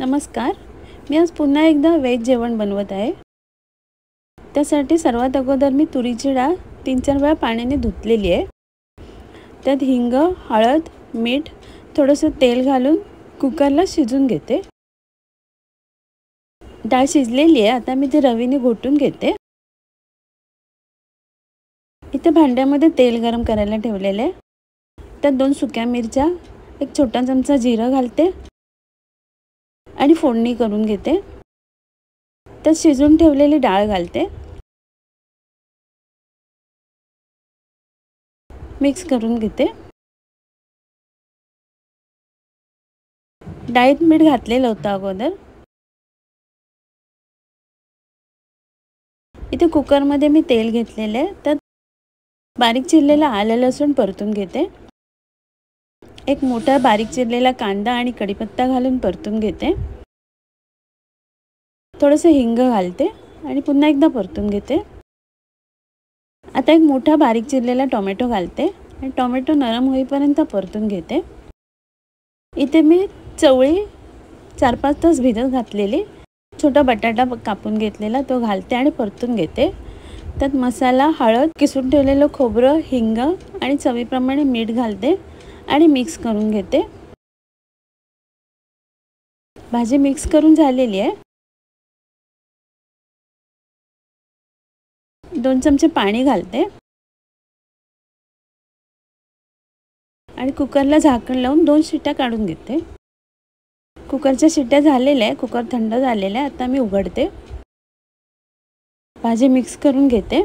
नमस्कार. मी आज पुन्हा एकदा व्हेज जेवण बनवत आहे. त्यासाठी सर्वात अगोदर मी तुरीची डाळ 3-4 वेळा पाण्याने धुतलेली आहे. त्यात हिंग, हळद, मीठ, थोडंसं तेल घालून कुकरला शिजवून घेते. डाळ शिजलेली आहे. आता मी ती रवीने घोटून घेते. इथे भांड्यामध्ये तेल गरम करायला ठेवलेले आहे. त्यात 2 सुक्या मिरच्या, 1 छोटा चमचा जिरं घालते आणि फोडणी करून घेते. त्यात शिजवून ठेवलेली डाळ घालते. मिक्स करून घेते. डाळीत मीठ घातलेलं होतं अगोदर. इथे कुकरमध्ये मी तेल घेतलेले आहे. त्यात बारीक चिरलेला आलं लसूण परतून घेते. एक मोठा बारीक चिरलेला कांदा आणि कढीपत्ता घालून परतून घेते. थोडंसं हिंग घालते आणि पुन्हा एकदा परतून घेते. आता एक मोठा बारीक चिरलेला टोमॅटो घालते आणि टोमॅटो नरम होईपर्यंत परतून घेते. इथे मी चवळी 4-5 तास भिजत घातलेली, छोटा बटाटा कापून घेतलेला तो घालते आणि परतून घेते. त्यात मसाला, हळद, किसून ठेवलेलं खोबरं, हिंग आणि चवीप्रमाणे मीठ घालते आणि मिक्स करून घेते. भाजी मिक्स करून झालेली आहे. 2 चमचे पाणी घालते आणि कुकरला झाकण लावून 2 शिट्ट्या काढून घेते. कुकरच्या शिट्ट्या झालेल्या आहे. कुकर थंड झालेला आहे. आता मी उघडते. भाजी मिक्स करून घेते.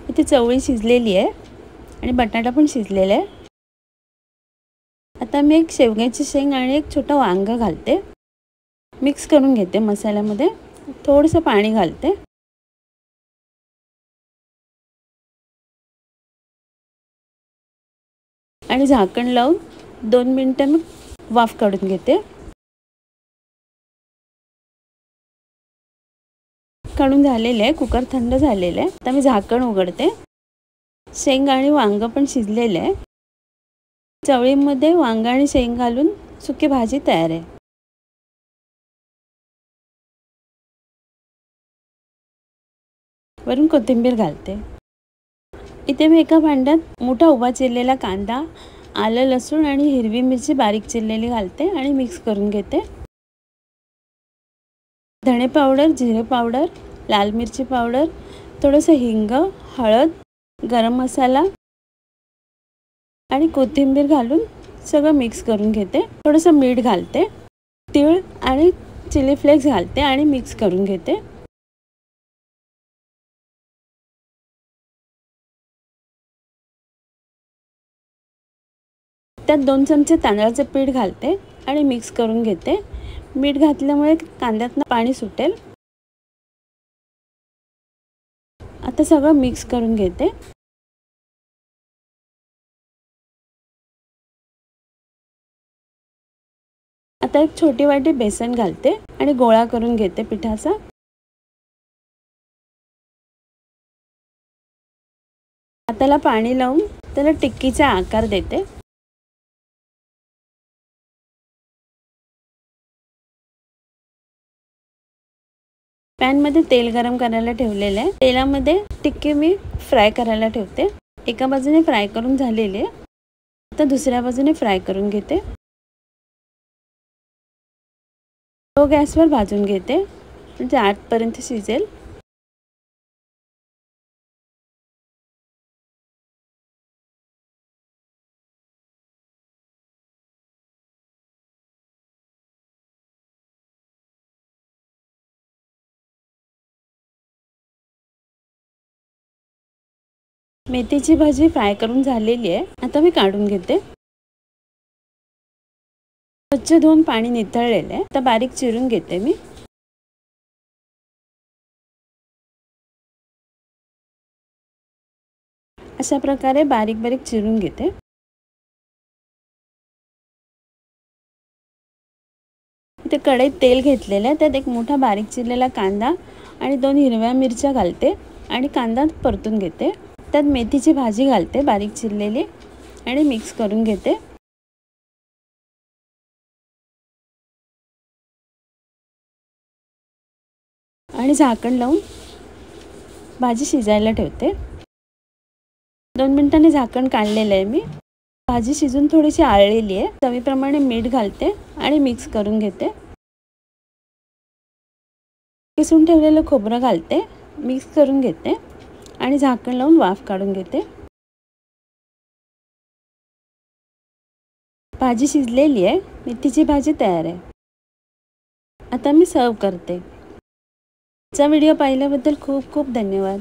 इथे चवळी शिजलेली आहे आणि बटाटा पण शिजलेला आहे. आता मी एक शेवग्याची शेंग आणि एक छोटा वांग घालते. मिक्स करून घेते मसाल्यामध्ये. थोडंसं पाणी घालते. आणि झाकण लावून 2 मिनिटं मी वाफ काढून घेते. काढून झालेलं आहे. कुकर थंड झालेलं आहे. आता मी झाकण उघडते. शेंग आणि वांग पण शिजलेलं आहे. चवळीमध्ये वांग आणि शेंग घालून सुकी भाजी तयार आहे. वरून कोथिंबीर घालते. इथे मी एका भांड्यात मोठा उभा चिरलेला कांदा, आलं लसूण आणि हिरवी मिरची बारीक चिरलेली घालते आणि मिक्स करून घेते. धणे पावडर, जिरे पावडर, लाल मिरची पावडर, थोडंसं हिंग, हळद, गरम मसाला आणि कोथिंबीर घालून सगळं मिक्स करून घेते. थोडंसं मीठ घालते. तीळ आणि चिली फ्लेक्स घालते आणि मिक्स करून घेते. त्यात 2 चमचे तांदळाचे पीठ घालते आणि मिक्स करून घेते. मीठ घातल्यामुळे कांद्यातनं पाणी सुटेल. आता सगळं मिक्स करून घेते. आता एक छोटी वाटी बेसन घालते आणि गोळा करून घेते पिठाचा. हाताला पाणी लावून त्याला टिक्कीचा आकार देते. पॅनमध्ये तेल गरम करायला ठेवलेलं आहे. तेलामध्ये टिक्की मी फ्राय करायला ठेवते. एका बाजूने फ्राय करून झालेली आहे. आता दुसऱ्या बाजूने फ्राय करून घेते. लो गॅसवर भाजून घेते म्हणजे आतपर्यंत शिजेल. मेथीची भाजी फ्राय करून झालेली आहे. आता मी काढून घेते. स्वच्छ धुवून पाणी निथळलेलं आहे. आता बारीक चिरून घेते मी. अशा प्रकारे बारीक बारीक चिरून घेते. इथे कढईत तेल घेतलेलं आहे. त्यात एक मोठा बारीक चिरलेला कांदा आणि 2 हिरव्या मिरच्या घालते आणि कांदा परतून घेते. त्यात मेथीची भाजी घालते बारीक चिरलेली आणि मिक्स करून घेते. आणि झाकण लावून भाजी शिजायला ठेवते। 2 मिनिटांनी झाकण काढलेलं आहे मी। भाजी शिजून थोडीशी आळलेली आहे। चवीप्रमाणे मीठ घालते आणि मिक्स करून घेते। किसून ठेवलेलं खोबरं घालते, मिक्स करून घेते आणि झाकण लावून वाफ काढून घेते। भाजी शिजलेली आहे। मेथीची भाजी तयार आहे। आता मी सर्व करते। आजचा व्हिडिओ पाहिल्याबद्दल खूप खूप धन्यवाद।